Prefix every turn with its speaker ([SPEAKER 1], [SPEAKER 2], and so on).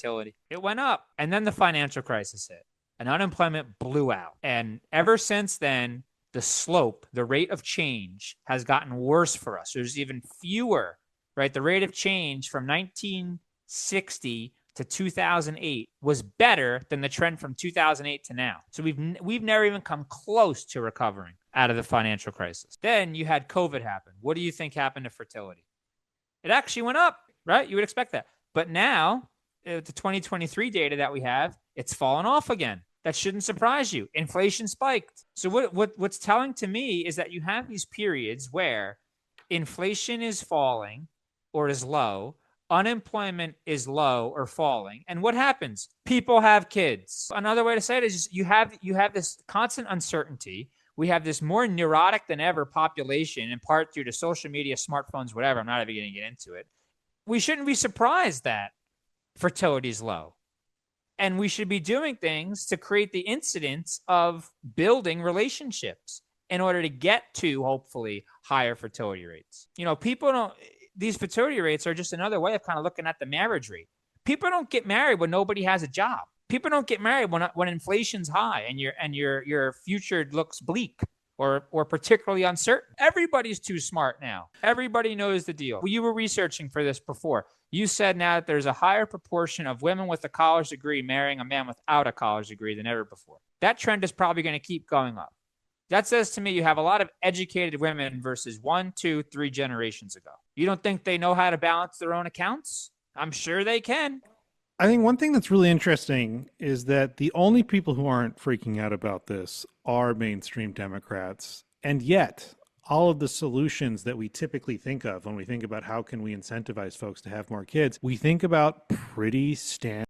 [SPEAKER 1] fertility. It went up. And then the financial crisis hit and unemployment blew out. And ever since then, the slope, the rate of change has gotten worse for us. There's even fewer, right? The rate of change from 1960 to 2008 was better than the trend from 2008 to now. So we've never even come close to recovering out of the financial crisis. Then you had COVID happen. What do you think happened to fertility? It actually went up, right? You would expect that. But now, the 2023 data that we have, it's fallen off again. That shouldn't surprise you. Inflation spiked. So what's telling to me is that you have these periods where inflation is falling or is low, unemployment is low or falling. And what happens? People have kids. Another way to say it is just you have this constant uncertainty. We have this more neurotic than ever population, in part due to social media, smartphones, whatever. I'm not even going to get into it. We shouldn't be surprised that fertility is low. And we should be doing things to create the incidence of building relationships in order to get to, hopefully, higher fertility rates. These fertility rates are just another way of kind of looking at the marriage rate. People don't get married when nobody has a job. People don't get married when inflation's high and your future looks bleak or particularly uncertain. Everybody's too smart now. Everybody knows the deal. You were researching for this before. You said now that there's a higher proportion of women with a college degree marrying a man without a college degree than ever before. That trend is probably going to keep going up. That says to me you have a lot of educated women versus 1, 2, 3 generations ago. You don't think they know how to balance their own accounts? I'm sure they can.
[SPEAKER 2] I think one thing that's really interesting is that the only people who aren't freaking out about this are mainstream Democrats. And yet, all of the solutions that we typically think of when we think about how can we incentivize folks to have more kids, we think about pretty standard